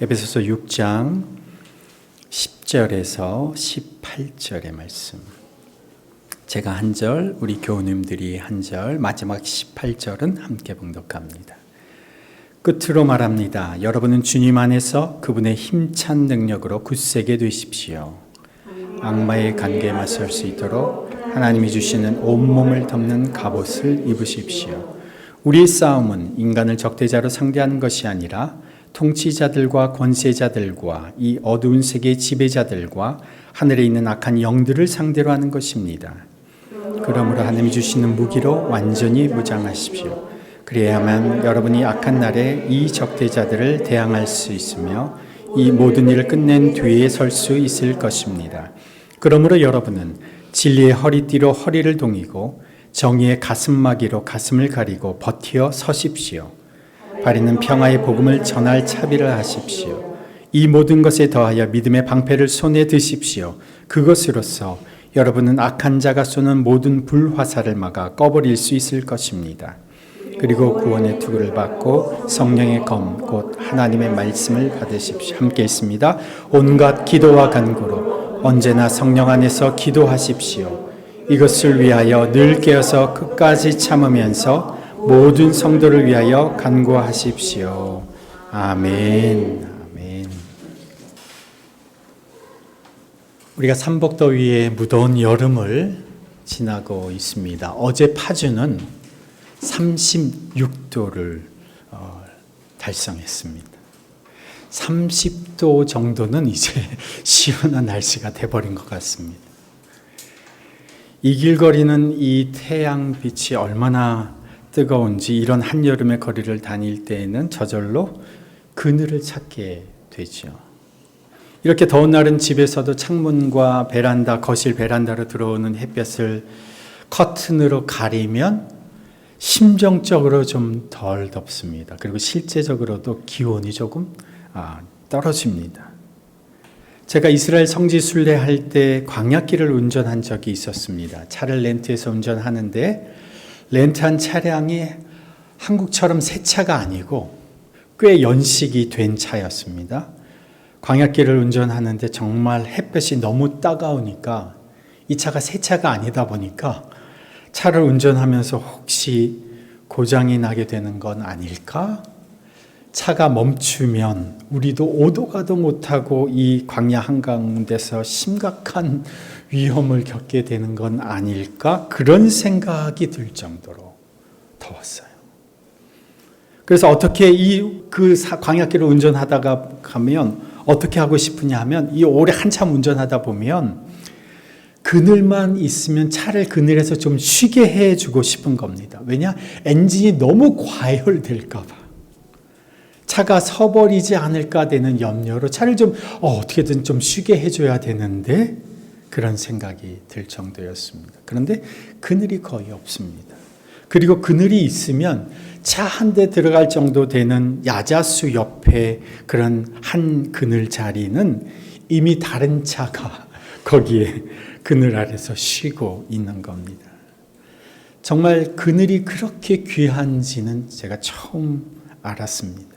에베소서 6장 10절에서 18절의 말씀. 제가 한 절, 우리 교우님들이 한 절, 마지막 18절은 함께 봉독합니다. 끝으로 말합니다. 여러분은 주님 안에서 그분의 힘찬 능력으로 굳세게 되십시오. 악마의 관계에 맞설 수 있도록 하나님이 주시는 온몸을 덮는 갑옷을 입으십시오. 우리의 싸움은 인간을 적대자로 상대하는 것이 아니라 통치자들과 권세자들과 이 어두운 세계의 지배자들과 하늘에 있는 악한 영들을 상대로 하는 것입니다. 그러므로 하나님이 주시는 무기로 완전히 무장하십시오. 그래야만 여러분이 악한 날에 이 적대자들을 대항할 수 있으며 이 모든 일을 끝낸 뒤에 설 수 있을 것입니다. 그러므로 여러분은 진리의 허리띠로 허리를 동이고 정의의 가슴막이로 가슴을 가리고 버티어 서십시오. 바리는 평화의 복음을 전할 차비를 하십시오. 이 모든 것에 더하여 믿음의 방패를 손에 드십시오. 그것으로서 여러분은 악한 자가 쏘는 모든 불화살을 막아 꺼버릴 수 있을 것입니다. 그리고 구원의 투구를 받고 성령의 검, 곧 하나님의 말씀을 받으십시오. 함께 있습니다. 온갖 기도와 간구로 언제나 성령 안에서 기도하십시오. 이것을 위하여 늘 깨어서 끝까지 참으면서 모든 성도를 위하여 간구하십시오. 아멘. 아멘. 우리가 삼복더위의 무더운 여름을 지나고 있습니다. 어제 파주는 36도를 달성했습니다. 30도 정도는 이제 시원한 날씨가 돼버린 것 같습니다. 이길거리는 이 태양빛이 얼마나 뜨거운지 이런 한여름의 거리를 다닐 때에는 저절로 그늘을 찾게 되죠. 이렇게 더운 날은 집에서도 창문과 베란다, 거실 베란다로 들어오는 햇볕을 커튼으로 가리면 심정적으로 좀 덜 덥습니다. 그리고 실제적으로도 기온이 조금 떨어집니다. 제가 이스라엘 성지 순례할 때 광야길을 운전한 적이 있었습니다. 차를 렌트해서 운전하는데 렌트한 차량이 한국처럼 새 차가 아니고 꽤 연식이 된 차였습니다. 광야길을 운전하는데 정말 햇볕이 너무 따가우니까 이 차가 새 차가 아니다 보니까 차를 운전하면서 혹시 고장이 나게 되는 건 아닐까? 차가 멈추면 우리도 오도 가도 못하고 이 광야 한가운데서 심각한 위험을 겪게 되는 건 아닐까? 그런 생각이 들 정도로 더웠어요. 그래서 어떻게 광야길을 운전하다가 가면 어떻게 하고 싶으냐 하면 이 오래 한참 운전하다 보면 그늘만 있으면 차를 그늘에서 좀 쉬게 해주고 싶은 겁니다. 왜냐? 엔진이 너무 과열될까 봐. 차가 서버리지 않을까 되는 염려로 차를 좀 어떻게든 좀 쉬게 해줘야 되는데 그런 생각이 들 정도였습니다. 그런데 그늘이 거의 없습니다. 그리고 그늘이 있으면 차 한 대 들어갈 정도 되는 야자수 옆에 그런 한 그늘 자리는 이미 다른 차가 거기에 그늘 아래서 쉬고 있는 겁니다. 정말 그늘이 그렇게 귀한지는 제가 처음 알았습니다.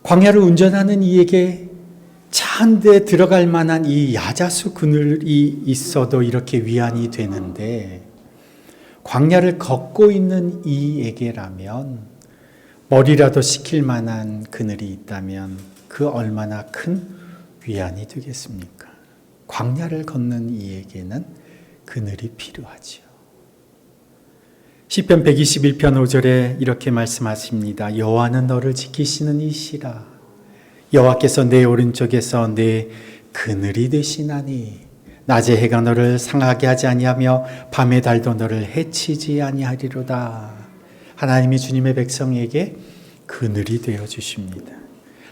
광야를 운전하는 이에게 차 한 대 들어갈 만한 이 야자수 그늘이 있어도 이렇게 위안이 되는데 광야를 걷고 있는 이에게라면 머리라도 식힐 만한 그늘이 있다면 그 얼마나 큰 위안이 되겠습니까? 광야를 걷는 이에게는 그늘이 필요하지요. 시편 121편 5절에 이렇게 말씀하십니다. 여호와는 너를 지키시는 이시라. 여호와께서 내 오른쪽에서 내 그늘이 되시나니 낮에 해가 너를 상하게 하지 아니하며 밤의 달도 너를 해치지 아니하리로다. 하나님이 주님의 백성에게 그늘이 되어 주십니다.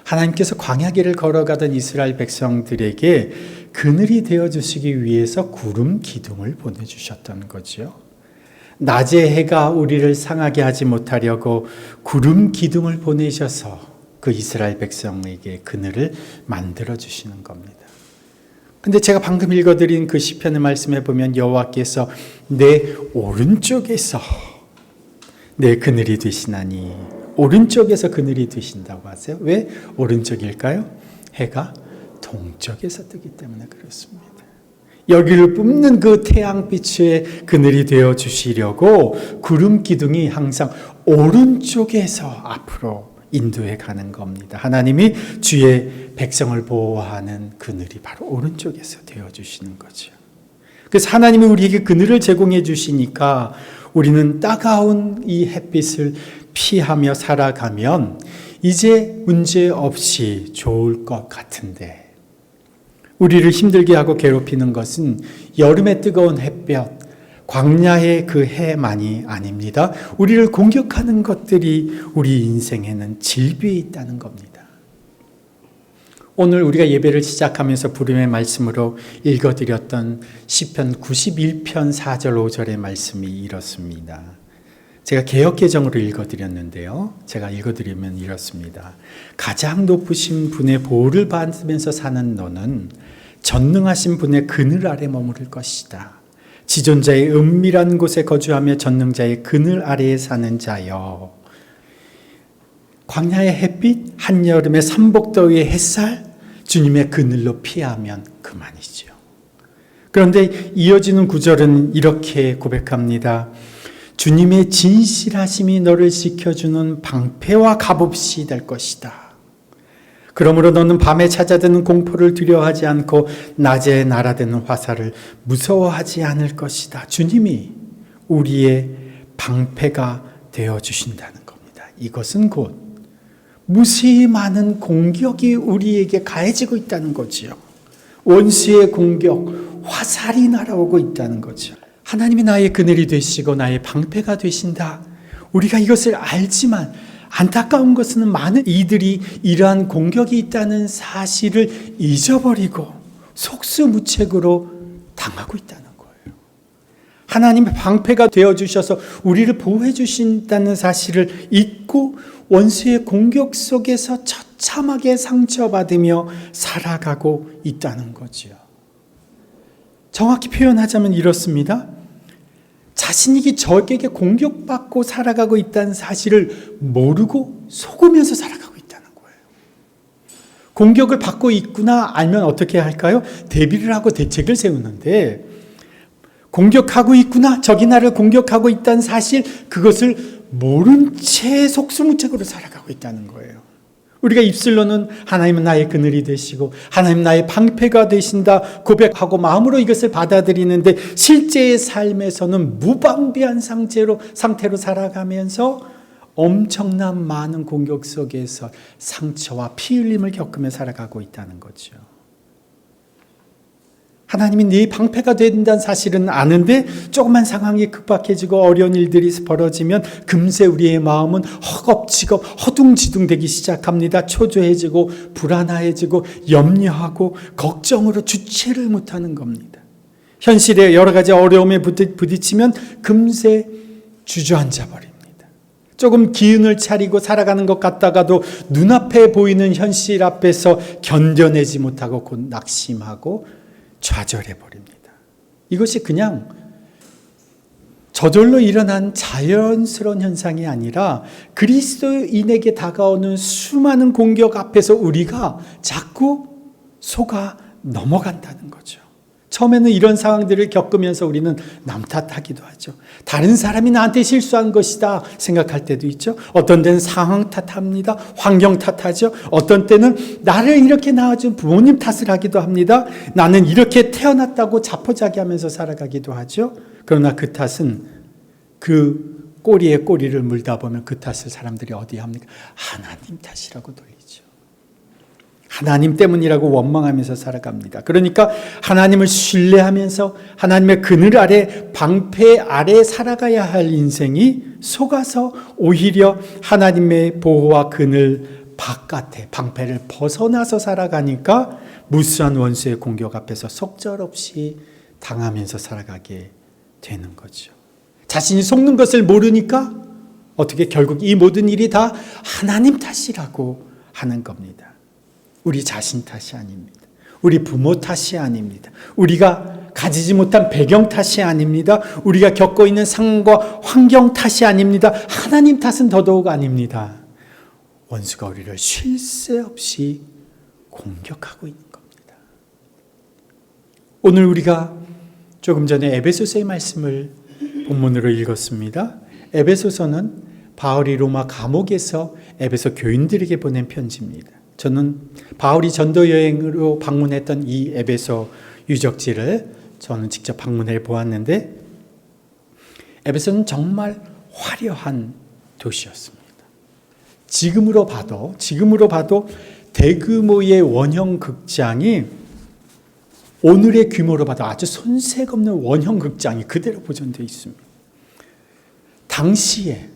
하나님께서 광야길을 걸어가던 이스라엘 백성들에게 그늘이 되어 주시기 위해서 구름 기둥을 보내주셨던 거죠. 낮에 해가 우리를 상하게 하지 못하려고 구름 기둥을 보내셔서 그 이스라엘 백성에게 그늘을 만들어 주시는 겁니다. 근데 제가 방금 읽어드린 그 시편의 말씀에 보면 여호와께서 내 오른쪽에서 내 그늘이 되시나니 오른쪽에서 그늘이 드신다고 하세요. 왜 오른쪽일까요? 해가 동쪽에서 뜨기 때문에 그렇습니다. 여기를 뿜는 그 태양빛의 그늘이 되어 주시려고 구름 기둥이 항상 오른쪽에서 앞으로 인도해 가는 겁니다. 하나님이 주의 백성을 보호하는 그늘이 바로 오른쪽에서 되어 주시는 거죠. 그래서 하나님이 우리에게 그늘을 제공해 주시니까 우리는 따가운 이 햇빛을 피하며 살아가면 이제 문제 없이 좋을 것 같은데, 우리를 힘들게 하고 괴롭히는 것은 여름의 뜨거운 햇볕, 광야의 그 해만이 아닙니다. 우리를 공격하는 것들이 우리 인생에는 질비에 있다는 겁니다. 오늘 우리가 예배를 시작하면서 부름의 말씀으로 읽어드렸던 시편 91편 4절 5절의 말씀이 이렇습니다. 제가 개역개정으로 읽어드렸는데요. 제가 읽어드리면 이렇습니다. 가장 높으신 분의 보호를 받으면서 사는 너는 전능하신 분의 그늘 아래 머무를 것이다. 지존자의 은밀한 곳에 거주하며 전능자의 그늘 아래에 사는 자여. 광야의 햇빛, 한여름의 삼복더위의 햇살, 주님의 그늘로 피하면 그만이죠. 그런데 이어지는 구절은 이렇게 고백합니다. 주님의 진실하심이 너를 지켜주는 방패와 갑옷이 될 것이다. 그러므로 너는 밤에 찾아드는 공포를 두려워하지 않고 낮에 날아드는 화살을 무서워하지 않을 것이다. 주님이 우리의 방패가 되어주신다는 겁니다. 이것은 곧 무수히 많은 공격이 우리에게 가해지고 있다는 거지요. 원수의 공격, 화살이 날아오고 있다는 거죠. 하나님이 나의 그늘이 되시고 나의 방패가 되신다. 우리가 이것을 알지만 안타까운 것은 많은 이들이 이러한 공격이 있다는 사실을 잊어버리고 속수무책으로 당하고 있다는 거예요. 하나님의 방패가 되어주셔서 우리를 보호해 주신다는 사실을 잊고 원수의 공격 속에서 처참하게 상처받으며 살아가고 있다는 거죠. 정확히 표현하자면 이렇습니다. 자신이 적에게 공격받고 살아가고 있다는 사실을 모르고 속으면서 살아가고 있다는 거예요. 공격을 받고 있구나 알면 어떻게 할까요? 대비를 하고 대책을 세우는데, 공격하고 있구나, 적이 나를 공격하고 있다는 사실, 그것을 모른 채 속수무책으로 살아가고 있다는 거예요. 우리가 입술로는 하나님은 나의 그늘이 되시고 하나님 나의 방패가 되신다 고백하고 마음으로 이것을 받아들이는데, 실제의 삶에서는 무방비한 상태로 살아가면서 엄청난 많은 공격 속에서 상처와 피 흘림을 겪으며 살아가고 있다는 거죠. 하나님이 네 방패가 된다는 사실은 아는데 조그만 상황이 급박해지고 어려운 일들이 벌어지면 금세 우리의 마음은 허겁지겁 허둥지둥 되기 시작합니다. 초조해지고 불안해지고 염려하고 걱정으로 주체를 못하는 겁니다. 현실에 여러 가지 어려움에 부딪히면 금세 주저앉아 버립니다. 조금 기운을 차리고 살아가는 것 같다가도 눈앞에 보이는 현실 앞에서 견뎌내지 못하고 곧 낙심하고 좌절해 버립니다. 이것이 그냥 저절로 일어난 자연스러운 현상이 아니라 그리스도인에게 다가오는 수많은 공격 앞에서 우리가 자꾸 속아 넘어간다는 거죠. 처음에는 이런 상황들을 겪으면서 우리는 남 탓하기도 하죠. 다른 사람이 나한테 실수한 것이다 생각할 때도 있죠. 어떤 때는 상황 탓합니다. 환경 탓하죠. 어떤 때는 나를 이렇게 낳아준 부모님 탓을 하기도 합니다. 나는 이렇게 태어났다고 자포자기하면서 살아가기도 하죠. 그러나 그 탓은 그 꼬리에 꼬리를 물다 보면 그 탓을 사람들이 어디 합니까? 하나님 탓이라고 돌리죠. 하나님 때문이라고 원망하면서 살아갑니다. 그러니까 하나님을 신뢰하면서 하나님의 그늘 아래, 방패 아래 살아가야 할 인생이 속아서 오히려 하나님의 보호와 그늘 바깥에 방패를 벗어나서 살아가니까 무수한 원수의 공격 앞에서 속절없이 당하면서 살아가게 되는 거죠. 자신이 속는 것을 모르니까 어떻게 결국 이 모든 일이 다 하나님 탓이라고 하는 겁니다. 우리 자신 탓이 아닙니다. 우리 부모 탓이 아닙니다. 우리가 가지지 못한 배경 탓이 아닙니다. 우리가 겪고 있는 상황과 환경 탓이 아닙니다. 하나님 탓은 더더욱 아닙니다. 원수가 우리를 쉴 새 없이 공격하고 있는 겁니다. 오늘 우리가 조금 전에 에베소서의 말씀을 본문으로 읽었습니다. 에베소서는 바울이 로마 감옥에서 에베소 교인들에게 보낸 편지입니다. 저는 바울이 전도 여행으로 방문했던 이 에베소 유적지를 저는 직접 방문해 보았는데 에베소는 정말 화려한 도시였습니다. 지금으로 봐도 대규모의 원형 극장이 오늘의 규모로 봐도 아주 손색 없는 원형 극장이 그대로 보존되어 있습니다. 당시에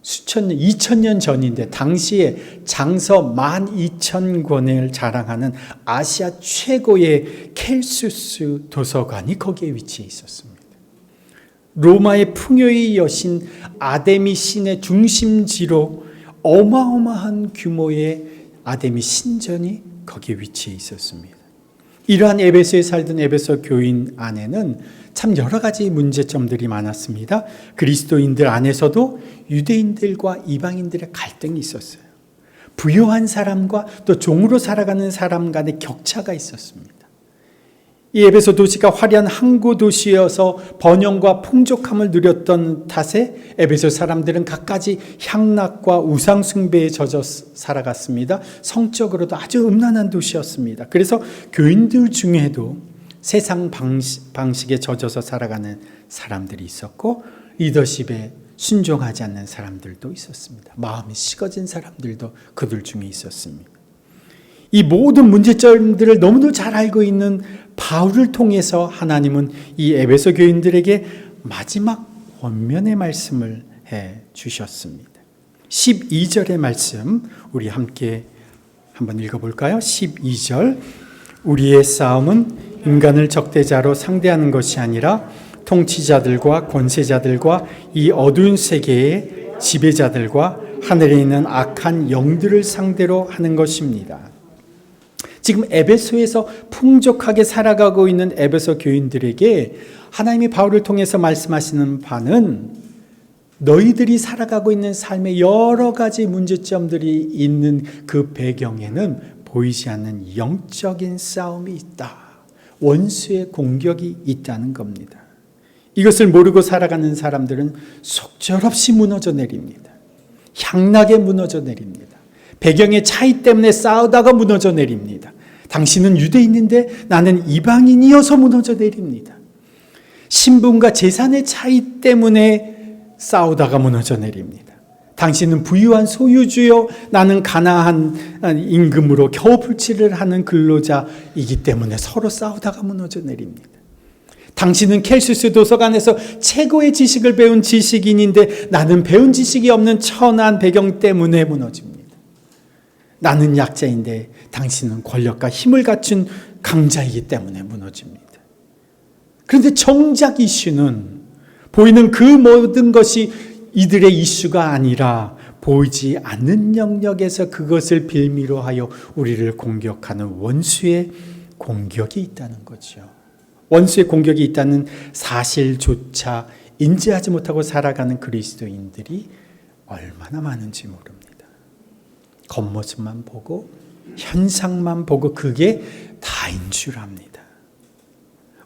수천 년, 2000년 전인데 당시에 장서 12,000권을 자랑하는 아시아 최고의 켈수스 도서관이 거기에 위치해 있었습니다. 로마의 풍요의 여신 아데미 신의 중심지로 어마어마한 규모의 아데미 신전이 거기에 위치해 있었습니다. 이러한 에베소에 살던 에베소 교인 안에는 참 여러 가지 문제점들이 많았습니다. 그리스도인들 안에서도 유대인들과 이방인들의 갈등이 있었어요. 부유한 사람과 또 종으로 살아가는 사람 간의 격차가 있었습니다. 이 에베소 도시가 화려한 항구 도시여서 번영과 풍족함을 누렸던 탓에 에베소 사람들은 갖가지 향락과 우상 숭배에 젖어 살아갔습니다. 성적으로도 아주 음란한 도시였습니다. 그래서 교인들 중에도 세상 방식에 젖어서 살아가는 사람들이 있었고 리더십에 순종하지 않는 사람들도 있었습니다. 마음이 식어진 사람들도 그들 중에 있었습니다. 이 모든 문제점들을 너무도 잘 알고 있는 바울을 통해서 하나님은 이 에베소 교인들에게 마지막 권면의 말씀을 해 주셨습니다. 12절의 말씀 우리 함께 한번 읽어볼까요? 12절 우리의 싸움은 인간을 적대자로 상대하는 것이 아니라 통치자들과 권세자들과 이 어두운 세계의 지배자들과 하늘에 있는 악한 영들을 상대로 하는 것입니다. 지금 에베소에서 풍족하게 살아가고 있는 에베소 교인들에게 하나님이 바울을 통해서 말씀하시는 바는 너희들이 살아가고 있는 삶에 여러 가지 문제점들이 있는 그 배경에는 보이지 않는 영적인 싸움이 있다. 원수의 공격이 있다는 겁니다. 이것을 모르고 살아가는 사람들은 속절없이 무너져 내립니다. 향락에 무너져 내립니다. 배경의 차이 때문에 싸우다가 무너져 내립니다. 당신은 유대인인데 나는 이방인이어서 무너져 내립니다. 신분과 재산의 차이 때문에 싸우다가 무너져 내립니다. 당신은 부유한 소유주요 나는 가난한 임금으로 겨우 불치를 하는 근로자이기 때문에 서로 싸우다가 무너져 내립니다. 당신은 켈수스 도서관에서 최고의 지식을 배운 지식인인데 나는 배운 지식이 없는 천한 배경 때문에 무너집니다. 나는 약자인데 당신은 권력과 힘을 갖춘 강자이기 때문에 무너집니다. 그런데 정작 이슈는 보이는 그 모든 것이 이들의 이슈가 아니라 보이지 않는 영역에서 그것을 빌미로 하여 우리를 공격하는 원수의 공격이 있다는 거죠. 원수의 공격이 있다는 사실조차 인지하지 못하고 살아가는 그리스도인들이 얼마나 많은지 모릅니다. 겉모습만 보고 현상만 보고 그게 다인 줄 압니다.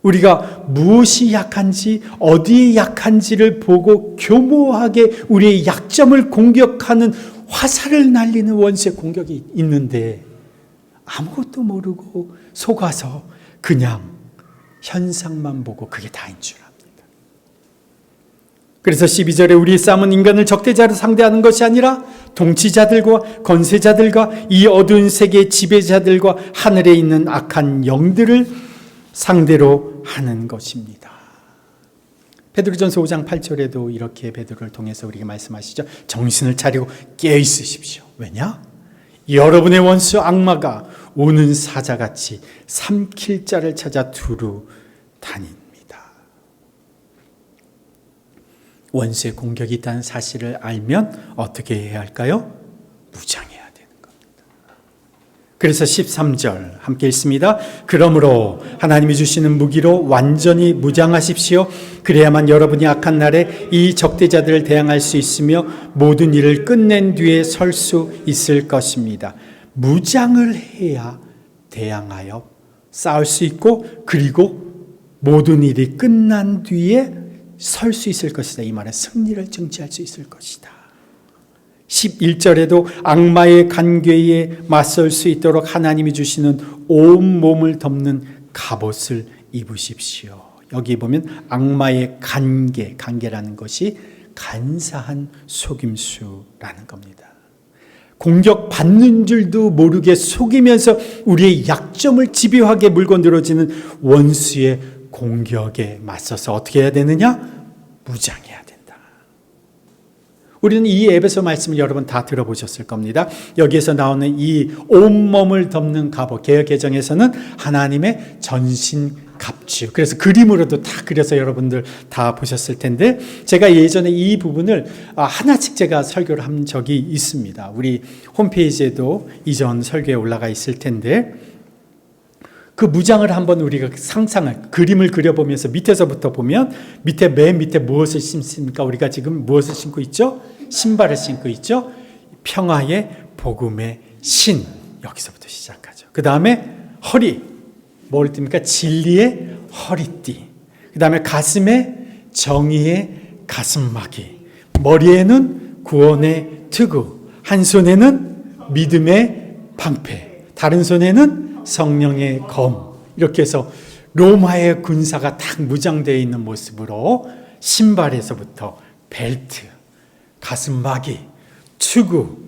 우리가 무엇이 약한지 어디에 약한지를 보고 교모하게 우리의 약점을 공격하는 화살을 날리는 원수의 공격이 있는데 아무것도 모르고 속아서 그냥 현상만 보고 그게 다인 줄 압니다. 그래서 12절에 우리의 싸움은 인간을 적대자로 상대하는 것이 아니라 통치자들과 권세자들과 이 어두운 세계의 지배자들과 하늘에 있는 악한 영들을 상대로 하는 것입니다. 베드로전서 5장 8절에도 이렇게 베드로를 통해서 우리에게 말씀하시죠. 정신을 차리고 깨어 있으십시오. 왜냐? 여러분의 원수 악마가 오는 사자같이 삼킬 자를 찾아 두루 다닙니다. 원수의 공격이 있다는 사실을 알면 어떻게 해야 할까요? 무장해야 되는 겁니다. 그래서 13절 함께 읽습니다. 그러므로 하나님이 주시는 무기로 완전히 무장하십시오. 그래야만 여러분이 악한 날에 이 적대자들을 대항할 수 있으며 모든 일을 끝낸 뒤에 설 수 있을 것입니다. 무장을 해야 대항하여 싸울 수 있고 그리고 모든 일이 끝난 뒤에 설 수 있을 것이다. 이 말은 승리를 증지할 수 있을 것이다. 11절에도 악마의 간궤에 맞설 수 있도록 하나님이 주시는 온 몸을 덮는 갑옷을 입으십시오. 여기 보면 악마의 간계라는 것이 간사한 속임수라는 겁니다. 공격받는 줄도 모르게 속이면서 우리의 약점을 집요하게 물고 늘어지는 원수의 공격에 맞서서 어떻게 해야 되느냐? 무장해야 된다. 우리는 이 에베소 말씀을 여러분 다 들어보셨을 겁니다. 여기에서 나오는 이 온몸을 덮는 갑옷, 개역개정에서는 하나님의 전신갑주, 그래서 그림으로도 다 그려서 여러분들 다 보셨을 텐데, 제가 예전에 이 부분을 하나씩 제가 설교를 한 적이 있습니다. 우리 홈페이지에도 이전 설교에 올라가 있을 텐데, 그 무장을 한번 우리가 그림을 그려보면서 밑에서부터 보면 맨 밑에 무엇을 신습니까? 우리가 지금 무엇을 신고 있죠? 신발을 신고 있죠? 평화의 복음의 신, 여기서부터 시작하죠. 그 다음에 허리, 뭘 띱니까? 진리의 허리띠. 그 다음에 가슴에 정의의 가슴막이, 머리에는 구원의 투구, 한 손에는 믿음의 방패, 다른 손에는 성령의 검, 이렇게 해서 로마의 군사가 딱 무장되어 있는 모습으로 신발에서부터 벨트, 가슴막이, 투구,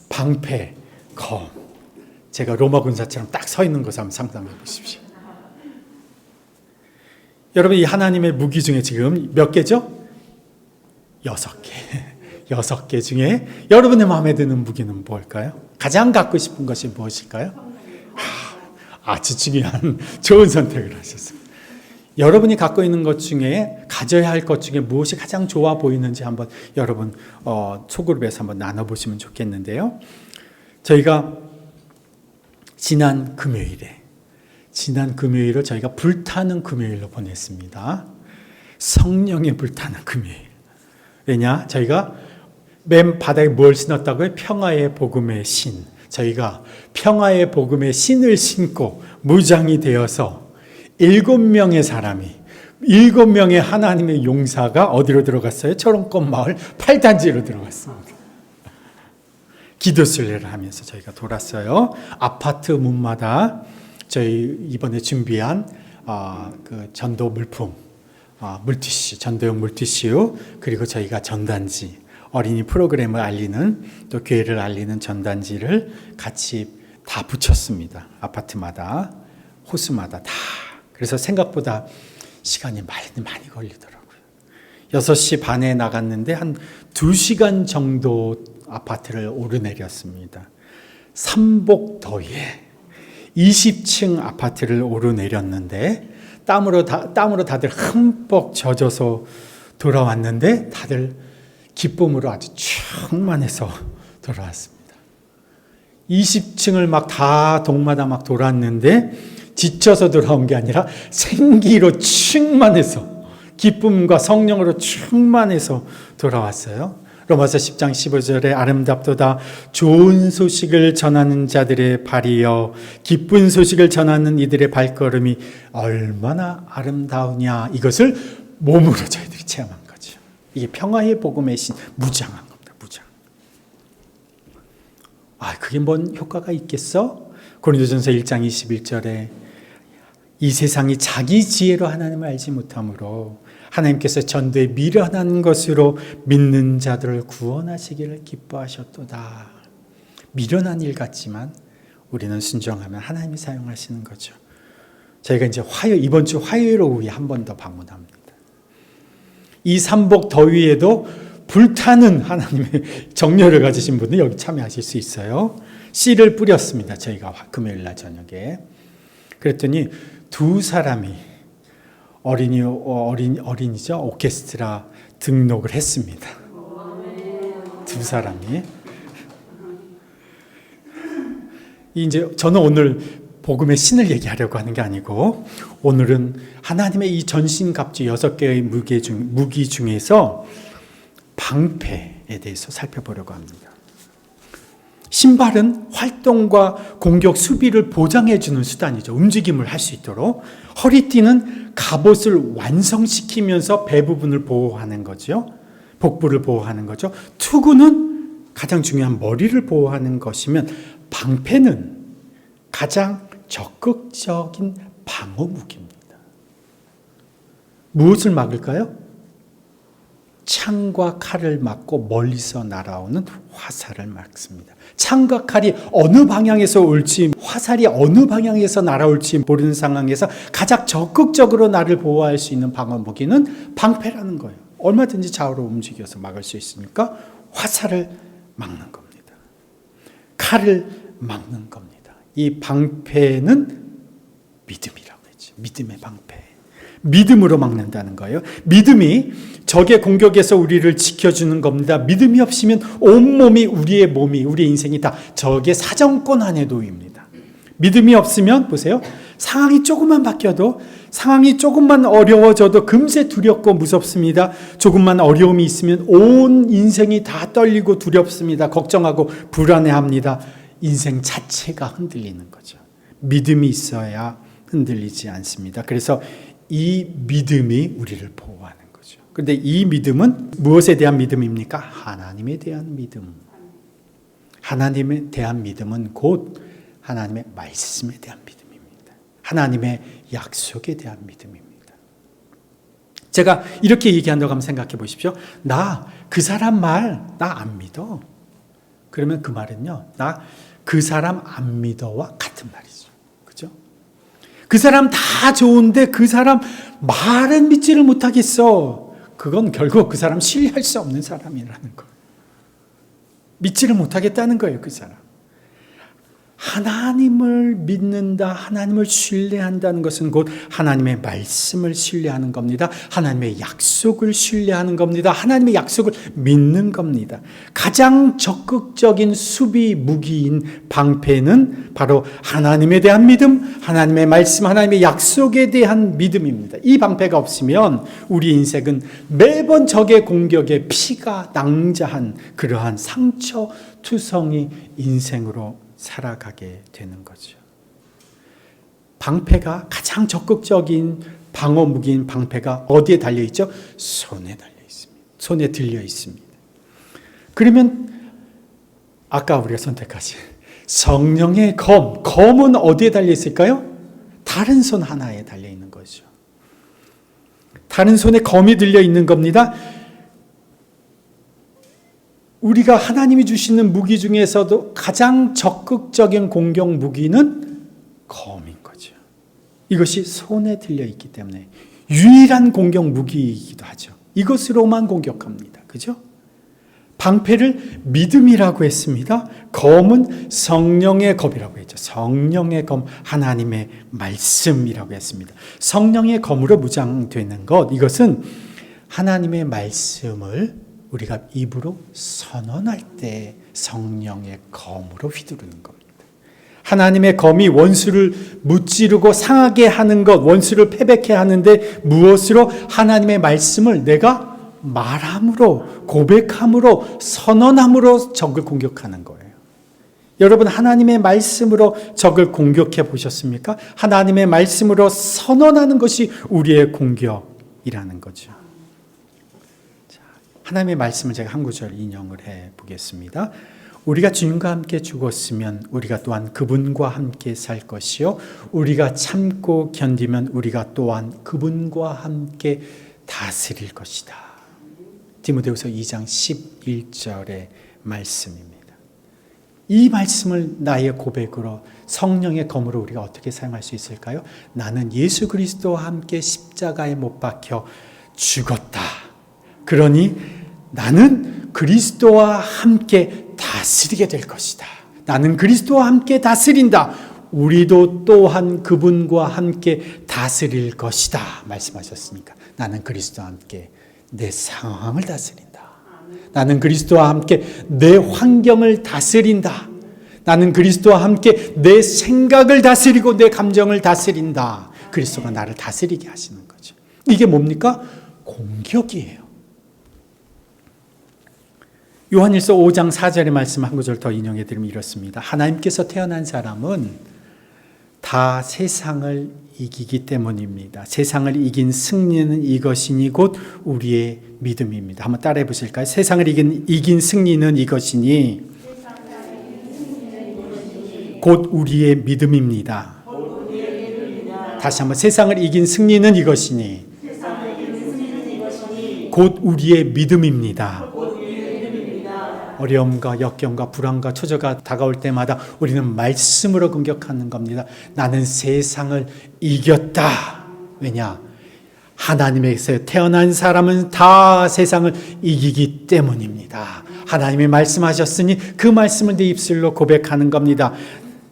방패, 검. 제가 로마 군사처럼 딱 서 있는 것을 한번 상상해 보십시오. 여러분, 이 하나님의 무기 중에 지금 몇 개죠? 6개. 6개 중에 여러분의 마음에 드는 무기는 뭘까요? 가장 갖고 싶은 것이 무엇일까요? 아주 중요한 좋은 선택을 하셨습니다. 여러분이 갖고 있는 것 중에, 가져야 할 것 중에 무엇이 가장 좋아 보이는지 한번 여러분 소그룹에서 한번 나눠보시면 좋겠는데요. 저희가 지난 금요일을 저희가 불타는 금요일로 보냈습니다. 성령의 불타는 금요일. 왜냐? 저희가 맨 바닥에 뭘 신었다고요? 평화의 복음의 신. 저희가 평화의 복음의 신을 신고 무장이 되어서 7명의 사람이, 7명의 하나님의 용사가 어디로 들어갔어요? 초롱꽃 마을 8단지로 들어갔습니다. 기도순례를 하면서 저희가 돌았어요. 아파트 문마다 저희 이번에 준비한 그 전도 물품, 물티슈, 전도용 물티슈, 그리고 저희가 전단지, 어린이 프로그램을 알리는, 또 교회를 알리는 전단지를 같이 다 붙였습니다. 아파트마다, 호수마다 다. 그래서 생각보다 시간이 많이 걸리더라고요. 6시 반에 나갔는데 한 2시간 정도 아파트를 오르내렸습니다. 삼복더위에 20층 아파트를 오르내렸는데 땀으로 다들 흠뻑 젖어서 돌아왔는데 다들 기쁨으로 아주 충만해서 돌아왔습니다. 20층을 막 다 동마다 막 돌았는데 지쳐서 돌아온 게 아니라 생기로 충만해서, 기쁨과 성령으로 충만해서 돌아왔어요. 로마서 10장 15절에 아름답도다 좋은 소식을 전하는 자들의 발이여 기쁜 소식을 전하는 이들의 발걸음이 얼마나 아름다우냐, 이것을 몸으로 저희들이 체험한 거죠. 이게 평화의 복음의 신, 무장한 겁니다. 무장. 그게 뭔 효과가 있겠어? 고린도전서 1장 21절에 이 세상이 자기 지혜로 하나님을 알지 못하므로 하나님께서 전도에 미련한 것으로 믿는 자들을 구원하시기를 기뻐하셨도다. 미련한 일 같지만 우리는 순종하면 하나님이 사용하시는 거죠. 저희가 이제 이번 주 화요일 오후에 한 번 더 방문합니다. 이 삼복 더위에도 불타는 하나님의 정열을 가지신 분은 여기 참여하실 수 있어요. 씨를 뿌렸습니다. 저희가 금요일 날 저녁에. 그랬더니 2사람이 어린이죠. 오케스트라 등록을 했습니다. 2사람이. 이제 저는 오늘 복음의 신을 얘기하려고 하는 게 아니고, 오늘은 하나님의 이 전신갑주 6개의 무기 중에서 방패에 대해서 살펴보려고 합니다. 신발은 활동과 공격, 수비를 보장해주는 수단이죠. 움직임을 할 수 있도록. 허리띠는 갑옷을 완성시키면서 배 부분을 보호하는 거죠. 복부를 보호하는 거죠. 투구는 가장 중요한 머리를 보호하는 것이면, 방패는 가장 적극적인 방어 무기입니다. 무엇을 막을까요? 창과 칼을 막고 멀리서 날아오는 화살을 막습니다. 창과 칼이 어느 방향에서 올지, 화살이 어느 방향에서 날아올지 모르는 상황에서 가장 적극적으로 나를 보호할 수 있는 방어 무기는 방패라는 거예요. 얼마든지 좌우로 움직여서 막을 수 있으니까 화살을 막는 겁니다. 칼을 막는 겁니다. 이 방패는 믿음이라고 했죠. 믿음의 방패. 믿음으로 막는다는 거예요. 믿음이 적의 공격에서 우리를 지켜주는 겁니다. 믿음이 없으면 온몸이, 우리의 몸이, 우리의 인생이 다 적의 사정권 안에 놓입니다. 믿음이 없으면 보세요. 상황이 조금만 바뀌어도, 상황이 조금만 어려워져도 금세 두렵고 무섭습니다. 조금만 어려움이 있으면 온 인생이 다 떨리고 두렵습니다. 걱정하고 불안해합니다. 인생 자체가 흔들리는 거죠. 믿음이 있어야 흔들리지 않습니다. 그래서 이 믿음이 우리를 보호하는 거죠. 그런데 이 믿음은 무엇에 대한 믿음입니까? 하나님에 대한 믿음. 하나님에 대한 믿음은 곧 하나님의 말씀에 대한 믿음입니다. 하나님의 약속에 대한 믿음입니다. 제가 이렇게 얘기한다고 하면 생각해 보십시오. 나 그 사람 말 나 안 믿어. 그러면 그 말은요, 나 그 사람 안 믿어와 같은 말이죠. 그죠? 그 사람 다 좋은데 그 사람 말은 믿지를 못하겠어. 그건 결국 그 사람 신뢰할 수 없는 사람이라는 거예요. 믿지를 못하겠다는 거예요, 그 사람. 하나님을 믿는다, 하나님을 신뢰한다는 것은 곧 하나님의 말씀을 신뢰하는 겁니다. 하나님의 약속을 신뢰하는 겁니다. 하나님의 약속을 믿는 겁니다. 가장 적극적인 수비 무기인 방패는 바로 하나님에 대한 믿음, 하나님의 말씀, 하나님의 약속에 대한 믿음입니다. 이 방패가 없으면 우리 인생은 매번 적의 공격에 피가 낭자한 그러한 상처투성이 인생으로 살아가게 되는 거죠. 방패가 가장 적극적인 방어 무기인 방패가 어디에 달려 있죠? 손에 달려 있습니다. 손에 들려 있습니다. 그러면 아까 우리가 선택하신 성령의 검은 어디에 달려 있을까요? 다른 손 하나에 달려 있는 거죠. 다른 손에 검이 들려 있는 겁니다. 우리가 하나님이 주시는 무기 중에서도 가장 적극적인 공격 무기는 검인 거죠. 이것이 손에 들려 있기 때문에 유일한 공격 무기이기도 하죠. 이것으로만 공격합니다. 그죠? 방패를 믿음이라고 했습니다. 검은 성령의 검이라고 했죠. 성령의 검, 하나님의 말씀이라고 했습니다. 성령의 검으로 무장되는 것, 이것은 하나님의 말씀을 우리가 입으로 선언할 때 성령의 검으로 휘두르는 겁니다. 하나님의 검이 원수를 무찌르고 상하게 하는 것, 원수를 패배케 하는데 무엇으로? 하나님의 말씀을 내가 말함으로, 고백함으로, 선언함으로 적을 공격하는 거예요. 여러분, 하나님의 말씀으로 적을 공격해 보셨습니까? 하나님의 말씀으로 선언하는 것이 우리의 공격이라는 거죠. 하나님의 말씀을 제가 한 구절 인용을 해 보겠습니다. 우리가 주님과 함께 죽었으면 우리가 또한 그분과 함께 살 것이요, 우리가 참고 견디면 우리가 또한 그분과 함께 다스릴 것이다. 디모데후서 2장 11절의 말씀입니다. 이 말씀을 나의 고백으로, 성령의 검으로 우리가 어떻게 사용할 수 있을까요? 나는 예수 그리스도와 함께 십자가에 못 박혀 죽었다. 그러니 나는 그리스도와 함께 다스리게 될 것이다. 나는 그리스도와 함께 다스린다. 우리도 또한 그분과 함께 다스릴 것이다. 말씀하셨으니까 나는 그리스도와 함께 내 상황을 다스린다. 나는 그리스도와 함께 내 환경을 다스린다. 나는 그리스도와 함께 내 생각을 다스리고 내 감정을 다스린다. 그리스도가 나를 다스리게 하시는 거죠. 이게 뭡니까? 공격이에요. 요한일서 5장 4절의 말씀 한 구절 더 인용해 드리면 이렇습니다. 하나님께서 태어난 사람은 다 세상을 이기기 때문입니다. 세상을 이긴 승리는 이것이니 곧 우리의 믿음입니다. 한번 따라해 보실까요? 세상을 이긴 승리는 이것이니 곧 우리의 믿음입니다. 다시 한번 세상을 이긴 승리는 이것이니 곧 우리의 믿음입니다. 어려움과 역경과 불안과 초조가 다가올 때마다 우리는 말씀으로 공격하는 겁니다. 나는 세상을 이겼다. 왜냐? 하나님에게서 태어난 사람은 다 세상을 이기기 때문입니다. 하나님이 말씀하셨으니 그 말씀을 내 입술로 고백하는 겁니다.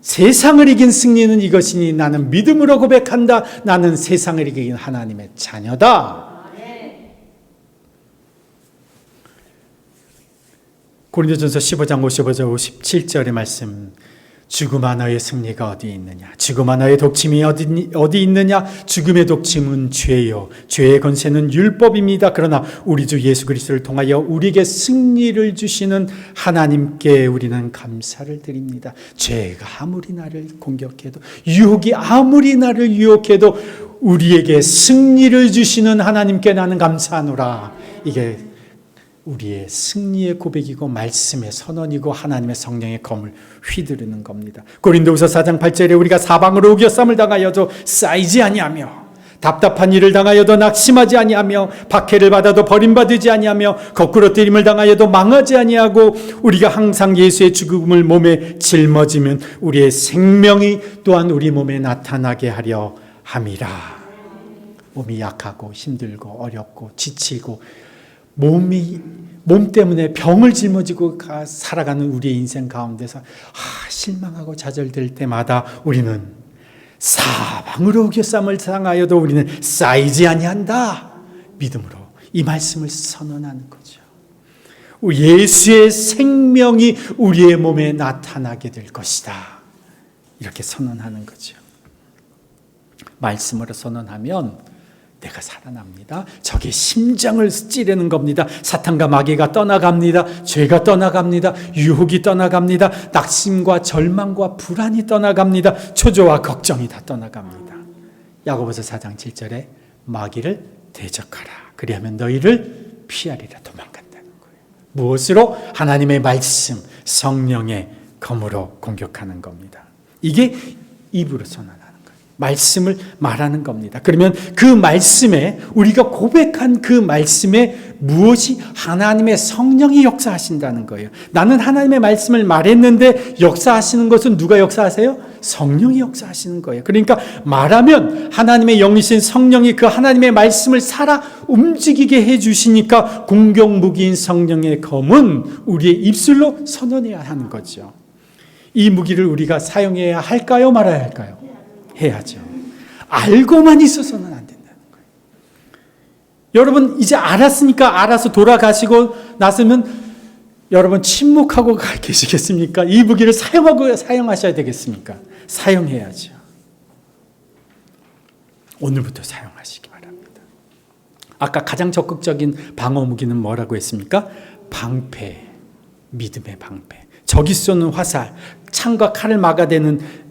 세상을 이긴 승리는 이것이니 나는 믿음으로 고백한다. 나는 세상을 이긴 하나님의 자녀다. 고린도전서 15장 55절 57절의 말씀. 죽음아 너의 승리가 어디 있느냐? 죽음아 너의 독침이 어디 있느냐? 죽음의 독침은 죄요. 죄의 권세는 율법입니다. 그러나 우리 주 예수 그리스도를 통하여 우리에게 승리를 주시는 하나님께 우리는 감사를 드립니다. 죄가 아무리 나를 공격해도, 유혹이 아무리 나를 유혹해도 우리에게 승리를 주시는 하나님께 나는 감사하노라. 이게 우리의 승리의 고백이고 말씀의 선언이고 하나님의 성령의 검을 휘두르는 겁니다. 고린도후서 4장 8절에 우리가 사방으로 우겨쌈을 당하여도 쌓이지 아니하며 답답한 일을 당하여도 낙심하지 아니하며 박해를 받아도 버림받지 아니하며 거꾸로 때림을 당하여도 망하지 아니하고 우리가 항상 예수의 죽음을 몸에 짊어지면 우리의 생명이 또한 우리 몸에 나타나게 하려 함이라. 몸이 약하고 힘들고 어렵고 지치고 몸 때문에 병을 짊어지고 살아가는 우리의 인생 가운데서 실망하고 좌절될 때마다 우리는 사방으로 우겨쌈을 당하여도 우리는 쌓이지 아니한다. 믿음으로 이 말씀을 선언하는 거죠. 예수의 생명이 우리의 몸에 나타나게 될 것이다. 이렇게 선언하는 거죠. 말씀으로 선언하면 내가 살아납니다. 적의 심장을 찌르는 겁니다. 사탄과 마귀가 떠나갑니다. 죄가 떠나갑니다. 유혹이 떠나갑니다. 낙심과 절망과 불안이 떠나갑니다. 초조와 걱정이 다 떠나갑니다. 야고보서 4장 7절에 마귀를 대적하라. 그리하면 너희를 피하리라. 도망간다는 거예요. 무엇으로? 하나님의 말씀, 성령의 검으로 공격하는 겁니다. 이게 입으로 선언하는 말씀을 말하는 겁니다. 그러면 그 말씀에 우리가 고백한 그 말씀에 무엇이 하나님의 성령이 역사하신다는 거예요. 나는 하나님의 말씀을 말했는데 역사하시는 것은 누가 역사하세요? 성령이 역사하시는 거예요. 그러니까 말하면 하나님의 영이신 성령이 그 하나님의 말씀을 살아 움직이게 해주시니까 공격 무기인 성령의 검은 우리의 입술로 선언해야 하는 거죠. 이 무기를 우리가 사용해야 할까요? 말아야 할까요? 해야죠. 알고만 있어서는 안 된다는 거예요. 여러분 이제 알았으니까 알아서 돌아가시고 나서면 여러분 침묵하고 계시겠습니까? 이 무기를 사용하셔야 되겠습니까? 사용해야죠. 오늘부터 사용하시기 바랍니다. 아까 가장 적극적인 방어 무기는 뭐라고 했습니까? 방패, 믿음의 방패. 적이 쏘는 화살, 창과 칼을 막아대는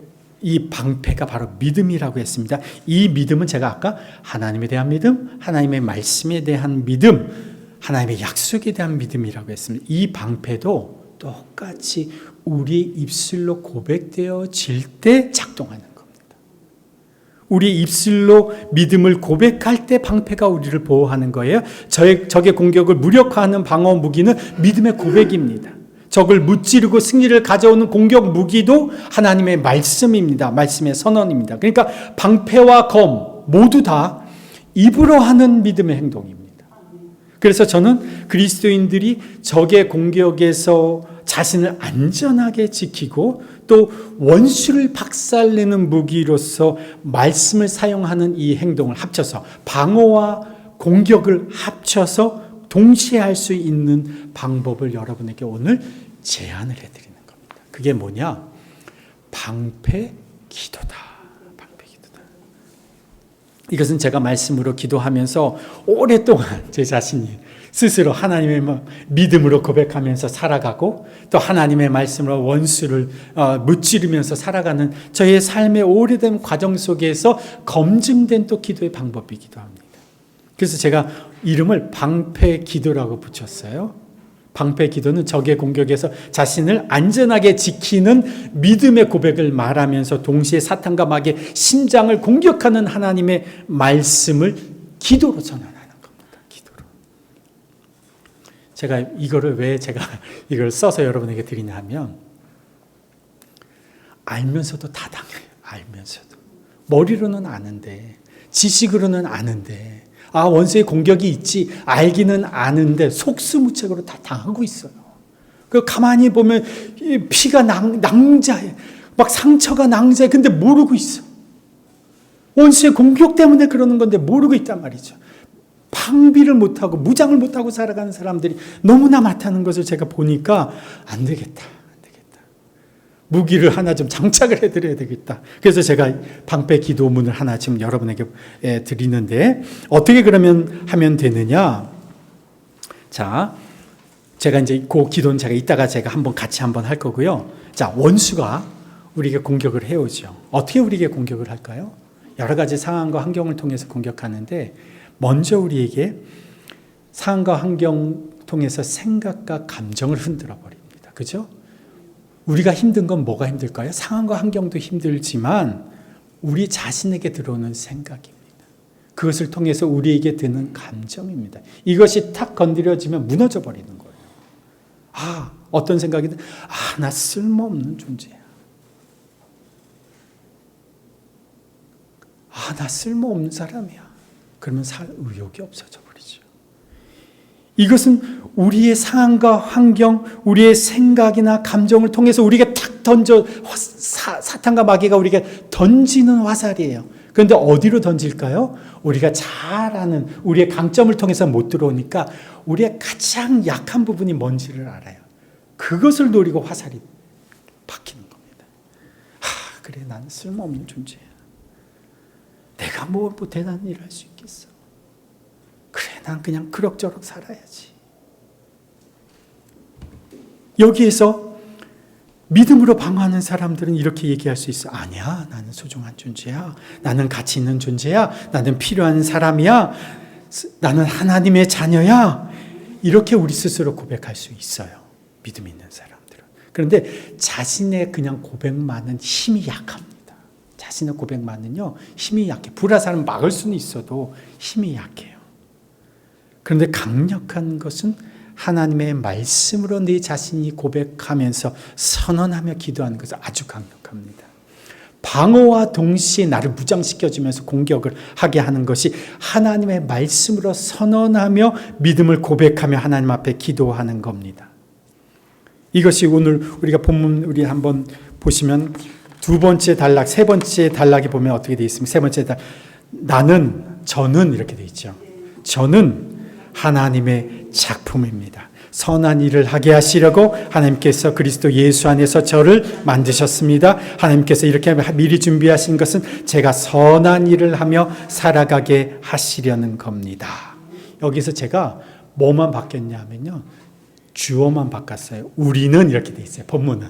이 방패가 바로 믿음이라고 했습니다. 이 믿음은 제가 아까 하나님에 대한 믿음, 하나님의 말씀에 대한 믿음, 하나님의 약속에 대한 믿음이라고 했습니다. 이 방패도 똑같이 우리 입술로 고백되어질 때 작동하는 겁니다. 우리 입술로 믿음을 고백할 때 방패가 우리를 보호하는 거예요. 적의 공격을 무력화하는 방어 무기는 믿음의 고백입니다. 적을 무찌르고 승리를 가져오는 공격 무기도 하나님의 말씀입니다. 말씀의 선언입니다. 그러니까 방패와 검 모두 다 입으로 하는 믿음의 행동입니다. 그래서 저는 그리스도인들이 적의 공격에서 자신을 안전하게 지키고 또 원수를 박살내는 무기로서 말씀을 사용하는 이 행동을 합쳐서 방어와 공격을 합쳐서 동시에 할 수 있는 방법을 여러분에게 오늘 제안을 해드리는 겁니다. 그게 뭐냐? 방패 기도다. 방패 기도다. 이것은 제가 말씀으로 기도하면서 오랫동안 제 자신이 스스로 하나님의 믿음으로 고백하면서 살아가고 또 하나님의 말씀으로 원수를 무찌르면서 살아가는 저의 삶의 오래된 과정 속에서 검증된 또 기도의 방법이기도 합니다. 그래서 제가 이름을 방패 기도라고 붙였어요. 방패 기도는 적의 공격에서 자신을 안전하게 지키는 믿음의 고백을 말하면서 동시에 사탄과 마귀의 심장을 공격하는 하나님의 말씀을 기도로 전하는 겁니다. 기도로. 제가 이거를 왜 제가 이걸 써서 여러분에게 드리냐 하면 알면서도 다 당해요. 알면서도. 머리로는 아는데 지식으로는 아는데 원수의 공격이 있지 알기는 아는데 속수무책으로 다 당하고 있어요. 그 가만히 보면 피가 낭자해. 막 상처가 낭자해. 근데 모르고 있어. 원수의 공격 때문에 그러는 건데 모르고 있단 말이죠. 방비를 못하고 무장을 못하고 살아가는 사람들이 너무나 많다는 것을 제가 보니까 안 되겠다. 무기를 하나 좀 장착을 해드려야 되겠다. 그래서 제가 방패 기도문을 하나 지금 여러분에게 드리는데 어떻게 그러면 하면 되느냐? 자, 제가 이제 그 기도는 제가 이따가 제가 같이 한번 할 거고요. 자, 원수가 우리에게 공격을 해오죠. 어떻게 우리에게 공격을 할까요? 여러 가지 상황과 환경을 통해서 공격하는데 먼저 우리에게 상황과 환경 통해서 생각과 감정을 흔들어 버립니다. 그죠? 우리가 힘든 건 뭐가 힘들까요? 상황과 환경도 힘들지만 우리 자신에게 들어오는 생각입니다. 그것을 통해서 우리에게 드는 감정입니다. 이것이 탁 건드려지면 무너져 버리는 거예요. 어떤 생각이든 나 쓸모없는 존재야. 나 쓸모없는 사람이야. 그러면 살 의욕이 없어져 버리죠. 이것은 우리의 상황과 환경, 우리의 생각이나 감정을 통해서 우리가 탁 던져 사탄과 마귀가 우리에게 던지는 화살이에요. 그런데 어디로 던질까요? 우리가 잘 아는 우리의 강점을 통해서 못 들어오니까 우리의 가장 약한 부분이 뭔지를 알아요. 그것을 노리고 화살이 박히는 겁니다. 그래, 나는 쓸모없는 존재야. 내가 뭐 대단한 일을 할 수 있겠어. 그래, 난 그냥 그럭저럭 살아야지. 여기에서 믿음으로 방어하는 사람들은 이렇게 얘기할 수 있어. 아니야, 나는 소중한 존재야. 나는 가치 있는 존재야. 나는 필요한 사람이야. 나는 하나님의 자녀야. 이렇게 우리 스스로 고백할 수 있어요. 믿음 있는 사람들은. 그런데 자신의 그냥 고백만은 힘이 약합니다. 자신의 고백만은요, 힘이 약해. 불화살은 막을 수는 있어도 힘이 약해요. 그런데 강력한 것은 하나님의 말씀으로 내 자신이 고백하면서 선언하며 기도하는 것은 아주 강력합니다. 방어와 동시에 나를 무장시켜주면서 공격을 하게 하는 것이 하나님의 말씀으로 선언하며 믿음을 고백하며 하나님 앞에 기도하는 겁니다. 이것이 오늘 우리가 본문 우리 한번 보시면 두 번째 단락, 세 번째 단락에 보면 어떻게 되어 있습니까? 세 번째 단락, 저는 이렇게 되어 있죠. 저는 하나님의 작품입니다. 선한 일을 하게 하시려고 하나님께서 그리스도 예수 안에서 저를 만드셨습니다. 하나님께서 이렇게 미리 준비하신 것은 제가 선한 일을 하며 살아가게 하시려는 겁니다. 여기서 제가 뭐만 바뀌었냐 하면요, 주어만 바꿨어요. 우리는 이렇게 돼 있어요. 본문은.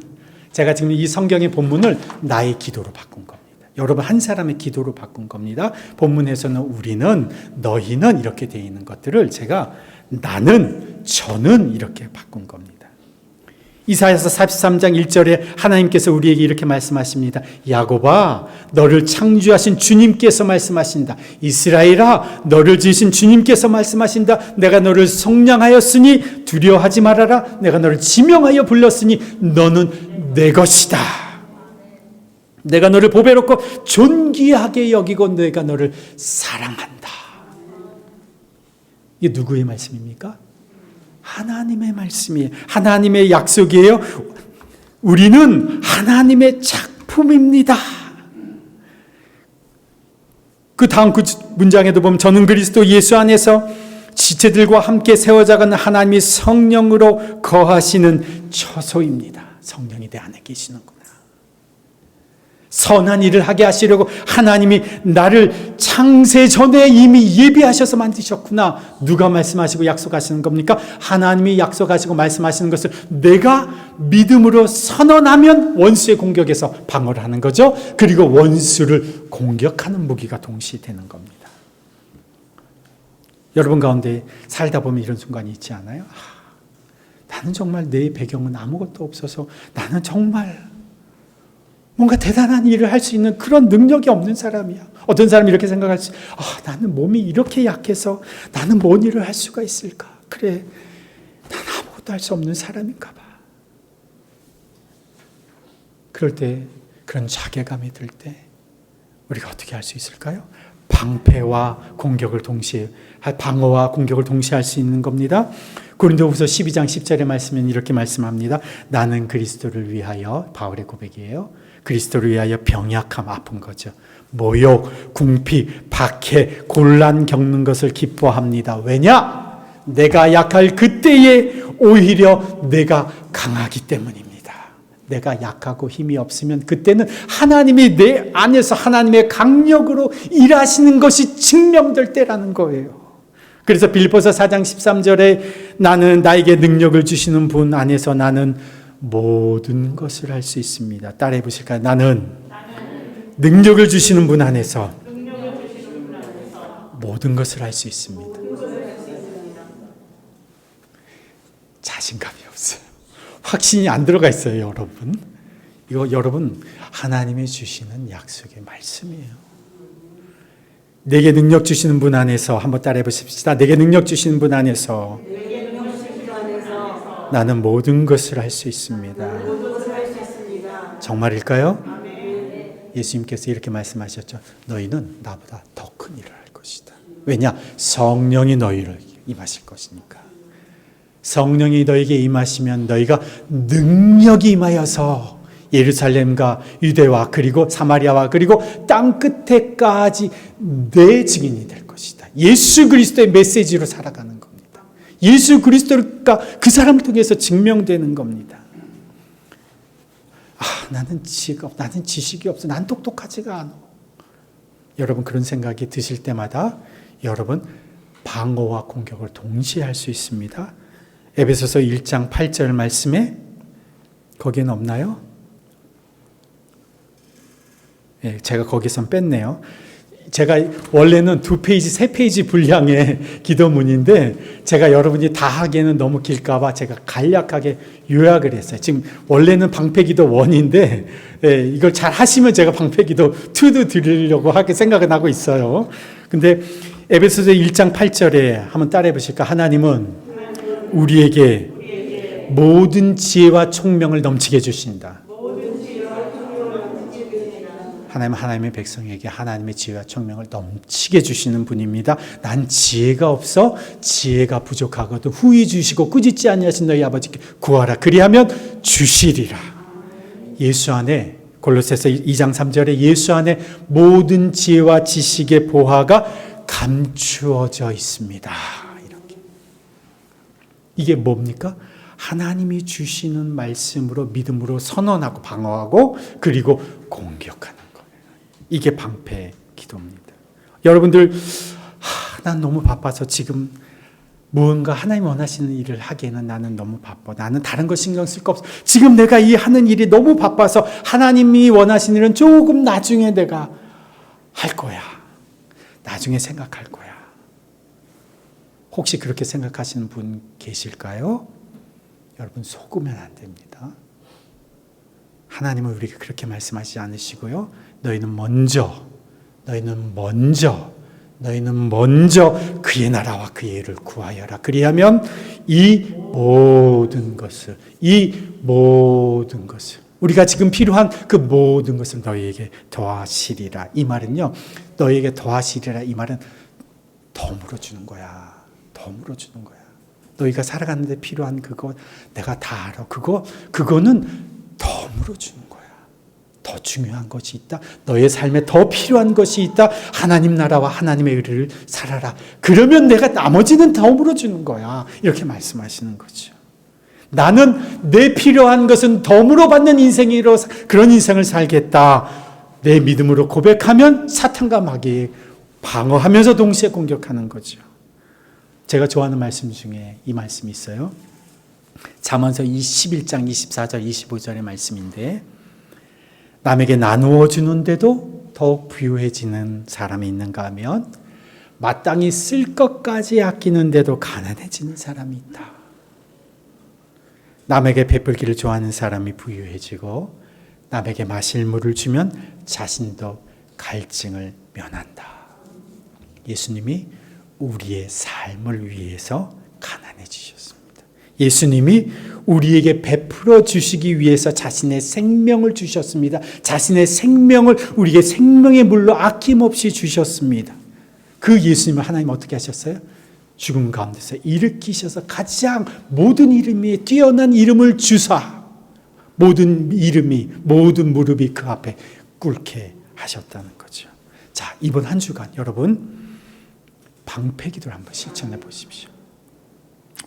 제가 지금 이 성경의 본문을 나의 기도로 바꾼 겁니다. 여러분 한 사람의 기도로 바꾼 겁니다. 본문에서는 우리는, 너희는 이렇게 되어 있는 것들을 제가 나는, 저는 이렇게 바꾼 겁니다. 이사야서 43장 1절에 하나님께서 우리에게 이렇게 말씀하십니다. 야곱아, 너를 창조하신 주님께서 말씀하신다. 이스라엘아, 너를 지으신 주님께서 말씀하신다. 내가 너를 속량하였으니 두려워하지 말아라. 내가 너를 지명하여 불렀으니 너는 내 것이다. 내가 너를 보배롭고 존귀하게 여기고 내가 너를 사랑한다. 이게 누구의 말씀입니까? 하나님의 말씀이에요. 하나님의 약속이에요. 우리는 하나님의 작품입니다. 그 다음 그 문장에도 보면 저는 그리스도 예수 안에서 지체들과 함께 세워져가는 하나님의 성령으로 거하시는 처소입니다. 성령이 내 안에 계시는구나. 선한 일을 하게 하시려고 하나님이 나를 창세 전에 이미 예비하셔서 만드셨구나. 누가 말씀하시고 약속하시는 겁니까? 하나님이 약속하시고 말씀하시는 것을 내가 믿음으로 선언하면 원수의 공격에서 방어를 하는 거죠. 그리고 원수를 공격하는 무기가 동시에 되는 겁니다. 여러분 가운데 살다 보면 이런 순간이 있지 않아요? 나는 정말 내 배경은 아무것도 없어서 나는 정말 뭔가 대단한 일을 할 수 있는 그런 능력이 없는 사람이야. 어떤 사람이 이렇게 생각할 수, 나는 몸이 이렇게 약해서 나는 뭔 일을 할 수가 있을까? 그래, 나는 아무것도 할 수 없는 사람인가 봐. 그럴 때, 그런 자괴감이 들 때 우리가 어떻게 할 수 있을까요? 방패와 공격을 동시에, 방어와 공격을 동시에 할 수 있는 겁니다. 고린도후서 12장 10절의 말씀은 이렇게 말씀합니다. 나는 그리스도를 위하여, 바울의 고백이에요. 그리스도를 위하여 병약함, 아픈 거죠. 모욕, 궁핍, 박해, 곤란 겪는 것을 기뻐합니다. 왜냐? 내가 약할 그때에 오히려 내가 강하기 때문입니다. 내가 약하고 힘이 없으면 그때는 하나님이 내 안에서 하나님의 강력으로 일하시는 것이 증명될 때라는 거예요. 그래서 빌립보서 4장 13절에 나는 나에게 능력을 주시는 분 안에서 나는 모든 것을 할 수 있습니다. 따라해 보실까요? 나는 능력을 주시는 분 안에서 모든 것을 할 수 있습니다. 자신감이 없어요. 확신이 안 들어가 있어요, 여러분. 이거 여러분 하나님이 주시는 약속의 말씀이에요. 내게 능력 주시는 분 안에서 한번 따라해 보십시다. 내게 능력 주시는 분 안에서 나는 모든 것을 할 수 있습니다. 정말일까요? 예수님께서 이렇게 말씀하셨죠. 너희는 나보다 더 큰 일을 할 것이다. 왜냐? 성령이 너희를 임하실 것이니까. 성령이 너에게 임하시면 너희가 능력이 임하여서 예루살렘과 유대와 그리고 사마리아와 그리고 땅 끝에까지 내 증인이 될 것이다. 예수 그리스도의 메시지로 살아가는 겁니다. 예수 그리스도가 그 사람을 통해서 증명되는 겁니다. 나는 나는 지식이 없어. 난 똑똑하지가 않아. 여러분 그런 생각이 드실 때마다 여러분 방어와 공격을 동시에 할 수 있습니다. 에베소서 1장 8절 말씀에 거기엔 없나요? 네, 제가 거기선 뺐네요. 제가 원래는 2페이지, 3페이지 분량의 기도문인데 제가 여러분이 다 하기에는 너무 길까봐 제가 간략하게 요약을 했어요. 지금 원래는 방패기도 1인데 이걸 잘 하시면 제가 방패기도 2도 드리려고 하게 생각은 하고 있어요. 근데 에베소서 1장 8절에 한번 따라해 보실까? 하나님은 우리에게 모든 지혜와 총명을 넘치게 해주신다. 하나님은 하나님의 백성에게 하나님의 지혜와 총명을 넘치게 주시는 분입니다. 난 지혜가 없어 지혜가 부족하거든 후히 주시고 꾸짖지 아니하신 너희 아버지께 구하라. 그리하면 주시리라. 예수 안에 골로새서 2장 3절에 예수 안에 모든 지혜와 지식의 보화가 감추어져 있습니다. 이렇게. 이게 뭡니까? 하나님이 주시는 말씀으로 믿음으로 선언하고 방어하고 그리고 공격하는 거예요. 이게 방패 기도입니다. 여러분들 난 너무 바빠서 지금 무언가 하나님 원하시는 일을 하기에는 나는 너무 바빠. 나는 다른 거 신경 쓸 거 없어. 지금 내가 이 하는 일이 너무 바빠서 하나님이 원하시는 일은 조금 나중에 내가 할 거야. 나중에 생각할 거야. 혹시 그렇게 생각하시는 분 계실까요? 여러분 속으면 안 됩니다. 하나님은 우리에게 그렇게 말씀하시지 않으시고요. 너희는 먼저 그의 나라와 그의 의를 구하여라. 그리하면 이 모든 것을 우리가 지금 필요한 그 모든 것을 너희에게 더하시리라. 이 말은요. 너희에게 더하시리라. 이 말은 덤으로 주는 거야. 덤으로 주는 거야. 너희가 살아가는데 필요한 그거 내가 다 알아. 그거는 덤으로 주는 거야. 더 중요한 것이 있다. 너의 삶에 더 필요한 것이 있다. 하나님 나라와 하나님의 의를 살아라. 그러면 내가 나머지는 덤으로 주는 거야. 이렇게 말씀하시는 거죠. 나는 내 필요한 것은 덤으로 받는 인생으로 그런 인생을 살겠다. 내 믿음으로 고백하면 사탄과 마귀 방어하면서 동시에 공격하는 거죠. 제가 좋아하는 말씀 중에 이 말씀이 있어요. 잠언서 11장 24절 25절의 말씀인데, 남에게 나누어 주는데도 더욱 부유해지는 사람이 있는가 하면 마땅히 쓸 것까지 아끼는데도 가난해지는 사람이 있다. 남에게 베풀기를 좋아하는 사람이 부유해지고, 남에게 마실 물을 주면 자신도 갈증을 면한다. 예수님이 우리의 삶을 위해서 가난해지셨습니다. 예수님이 우리에게 베풀어 주시기 위해서 자신의 생명을 주셨습니다. 자신의 생명을 우리에게 생명의 물로 아낌없이 주셨습니다. 그 예수님을 하나님 어떻게 하셨어요? 죽음 가운데서 일으키셔서 가장 모든 이름에 뛰어난 이름을 주사 모든 이름이, 모든 무릎이 그 앞에 꿇게 하셨다는 거죠. 자, 이번 한 주간 여러분 방패기도를 한번 실천해 보십시오.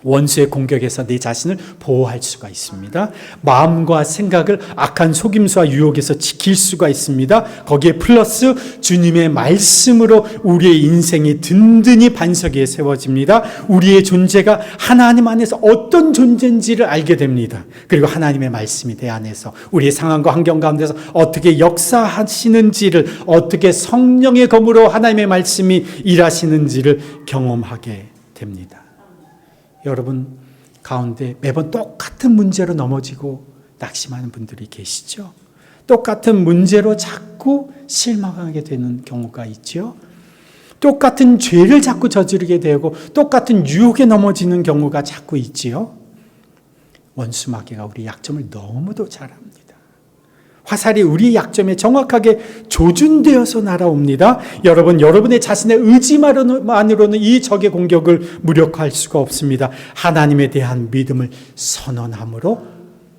원수의 공격에서 내 자신을 보호할 수가 있습니다. 마음과 생각을 악한 속임수와 유혹에서 지킬 수가 있습니다. 거기에 플러스 주님의 말씀으로 우리의 인생이 든든히 반석 위에 세워집니다. 우리의 존재가 하나님 안에서 어떤 존재인지를 알게 됩니다. 그리고 하나님의 말씀이 내 안에서 우리의 상황과 환경 가운데서 어떻게 역사하시는지를, 어떻게 성령의 검으로 하나님의 말씀이 일하시는지를 경험하게 됩니다. 여러분 가운데 매번 똑같은 문제로 넘어지고 낙심하는 분들이 계시죠? 똑같은 문제로 자꾸 실망하게 되는 경우가 있죠? 똑같은 죄를 자꾸 저지르게 되고 똑같은 유혹에 넘어지는 경우가 자꾸 있지요? 원수 마귀가 우리 약점을 너무도 잘 압니다. 화살이 우리 약점에 정확하게 조준되어서 날아옵니다. 여러분, 여러분의 자신의 의지만으로는 이 적의 공격을 무력화할 수가 없습니다. 하나님에 대한 믿음을 선언함으로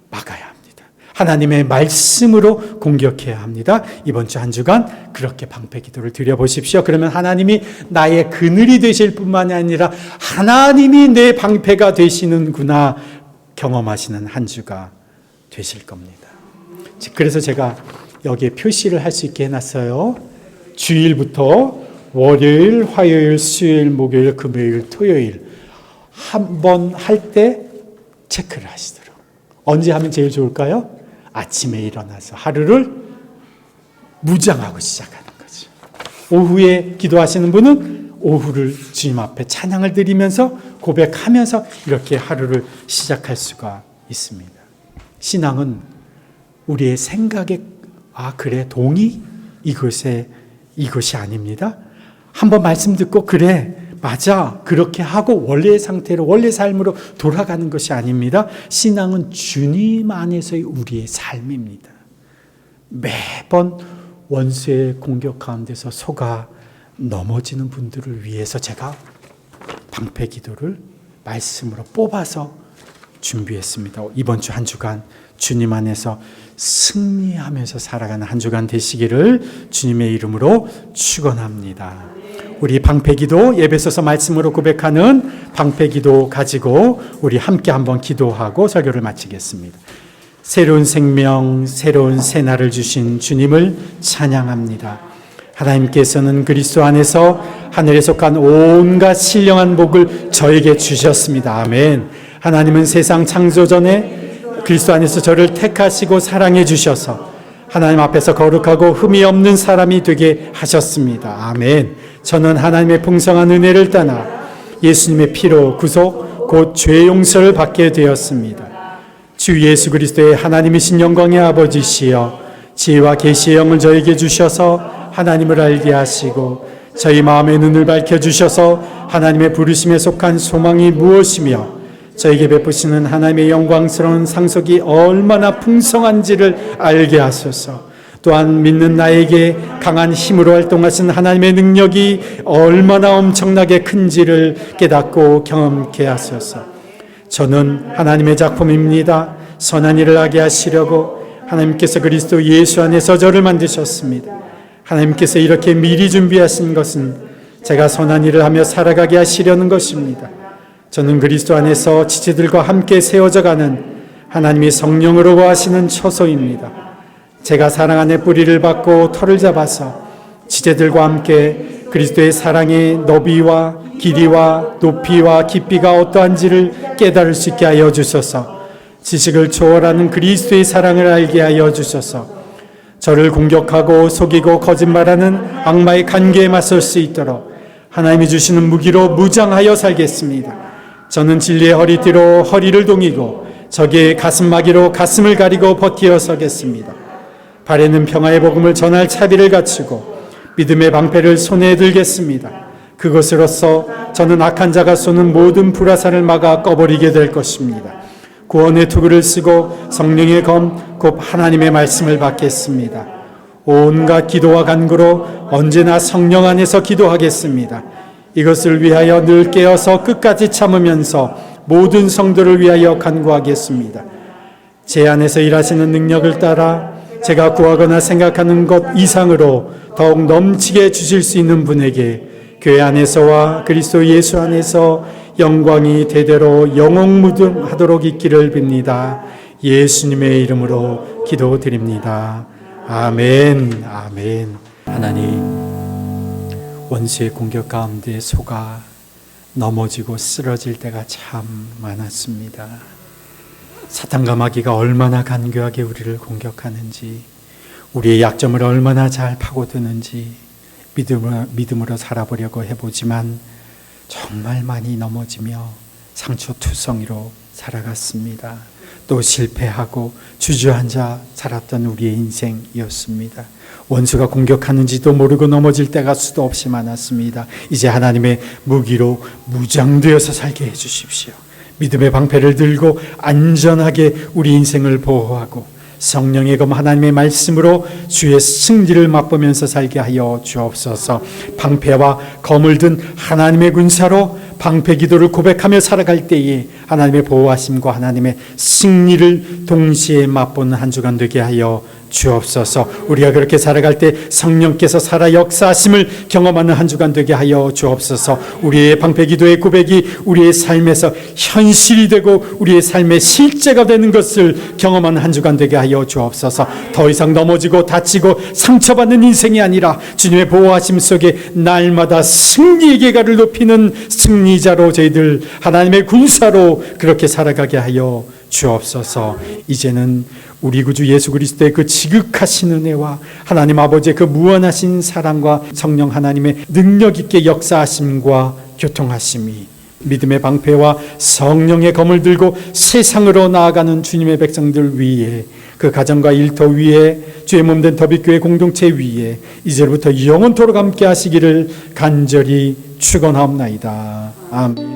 막아야 합니다. 하나님의 말씀으로 공격해야 합니다. 이번 주 한 주간 그렇게 방패 기도를 드려보십시오. 그러면 하나님이 나의 그늘이 되실 뿐만 아니라 하나님이 내 방패가 되시는구나 경험하시는 한 주가 되실 겁니다. 그래서 제가 여기에 표시를 할 수 있게 해놨어요. 주일부터 월요일, 화요일, 수요일, 목요일, 금요일, 토요일 한 번 할 때 체크를 하시도록. 언제 하면 제일 좋을까요? 아침에 일어나서 하루를 무장하고 시작하는 거죠. 오후에 기도하시는 분은 오후를 주님 앞에 찬양을 드리면서 고백하면서 이렇게 하루를 시작할 수가 있습니다. 신앙은 우리의 생각에 그래 동의? 이것이 아닙니다. 한번 말씀 듣고 그래 맞아 그렇게 하고 원래의 상태로 원래 삶으로 돌아가는 것이 아닙니다. 신앙은 주님 안에서의 우리의 삶입니다. 매번 원수의 공격 가운데서 속아 넘어지는 분들을 위해서 제가 방패 기도를 말씀으로 뽑아서 준비했습니다. 이번 주 한 주간 주님 안에서 승리하면서 살아가는 한 주간 되시기를 주님의 이름으로 축원합니다. 우리 방패기도 예배서서 말씀으로 고백하는 방패기도 가지고 우리 함께 한번 기도하고 설교를 마치겠습니다. 새로운 생명, 새로운 새날을 주신 주님을 찬양합니다. 하나님께서는 그리스도 안에서 하늘에 속한 온갖 신령한 복을 저에게 주셨습니다. 아멘. 하나님은 세상 창조 전에 그리스도 안에서 저를 택하시고 사랑해 주셔서 하나님 앞에서 거룩하고 흠이 없는 사람이 되게 하셨습니다. 아멘. 저는 하나님의 풍성한 은혜를 따라 예수님의 피로 구속 곧 죄 용서를 받게 되었습니다. 주 예수 그리스도의 하나님이신 영광의 아버지시여 지혜와 계시의 영을 저에게 주셔서 하나님을 알게 하시고 저희 마음의 눈을 밝혀주셔서 하나님의 부르심에 속한 소망이 무엇이며 저에게 베푸시는 하나님의 영광스러운 상속이 얼마나 풍성한지를 알게 하소서. 또한 믿는 나에게 강한 힘으로 활동하신 하나님의 능력이 얼마나 엄청나게 큰지를 깨닫고 경험케 하소서. 저는 하나님의 작품입니다. 선한 일을 하게 하시려고 하나님께서 그리스도 예수 안에서 저를 만드셨습니다. 하나님께서 이렇게 미리 준비하신 것은 제가 선한 일을 하며 살아가게 하시려는 것입니다. 저는 그리스도 안에서 지체들과 함께 세워져 가는 하나님의 성령으로 거하시는 처소입니다. 제가 사랑 안에 뿌리를 받고 터를 잡아서 지체들과 함께 그리스도의 사랑의 너비와 길이와 높이와 깊이가 어떠한지를 깨달을 수 있게 하여 주소서. 지식을 초월하는 그리스도의 사랑을 알게 하여 주소서. 저를 공격하고 속이고 거짓말하는 악마의 간계에 맞설 수 있도록 하나님이 주시는 무기로 무장하여 살겠습니다. 저는 진리의 허리띠로 허리를 동이고 적의 가슴마기로 가슴을 가리고 버티어 서겠습니다. 발에는 평화의 복음을 전할 차비를 갖추고 믿음의 방패를 손에 들겠습니다. 그것으로서 저는 악한 자가 쏘는 모든 불화살을 막아 꺼버리게 될 것입니다. 구원의 투구를 쓰고 성령의 검, 곧 하나님의 말씀을 받겠습니다. 온갖 기도와 간구로 언제나 성령 안에서 기도하겠습니다. 이것을 위하여 늘 깨어서 끝까지 참으면서 모든 성도를 위하여 간구하겠습니다. 제 안에서 일하시는 능력을 따라 제가 구하거나 생각하는 것 이상으로 더욱 넘치게 주실 수 있는 분에게 교회 안에서와 그리스도 예수 안에서 영광이 대대로 영웅무등하도록 있기를 빕니다. 예수님의 이름으로 기도드립니다. 아멘. 아멘. 하나님, 원수의 공격 가운데 속아 넘어지고 쓰러질 때가 참 많았습니다. 사탄과 마귀가 얼마나 간교하게 우리를 공격하는지, 우리의 약점을 얼마나 잘 파고드는지 믿음으로 살아보려고 해보지만 정말 많이 넘어지며 상처투성이로 살아갔습니다. 또 실패하고 주저앉아 살았던 우리의 인생이었습니다. 원수가 공격하는지도 모르고 넘어질 때가 수도 없이 많았습니다. 이제 하나님의 무기로 무장되어서 살게 해주십시오. 믿음의 방패를 들고 안전하게 우리 인생을 보호하고 성령의 검 하나님의 말씀으로 주의 승리를 맛보면서 살게 하여 주옵소서. 방패와 검을 든 하나님의 군사로 방패 기도를 고백하며 살아갈 때에 하나님의 보호하심과 하나님의 승리를 동시에 맛보는 한 주간 되게 하여 주옵소서. 우리가 그렇게 살아갈 때 성령께서 살아 역사하심을 경험하는 한 주간 되게 하여 주옵소서. 우리의 방패 기도의 고백이 우리의 삶에서 현실이 되고 우리의 삶의 실제가 되는 것을 경험하는 한 주간 되게 하여 주옵소서. 더 이상 넘어지고 다치고 상처받는 인생이 아니라 주님의 보호하심 속에 날마다 승리의 계가를 높이는 승리자로 저희들 하나님의 군사로 그렇게 살아가게 하여 주옵소서. 이제는 우리 구주 예수 그리스도의 그 지극하신 은혜와 하나님 아버지의 그 무한하신 사랑과 성령 하나님의 능력 있게 역사하심과 교통하심이 믿음의 방패와 성령의 검을 들고 세상으로 나아가는 주님의 백성들 위에, 그 가정과 일터 위에, 주의 몸된 더빛교회 공동체 위에 이제부터 영원토록 함께 하시기를 간절히 축원하옵나이다. 아멘.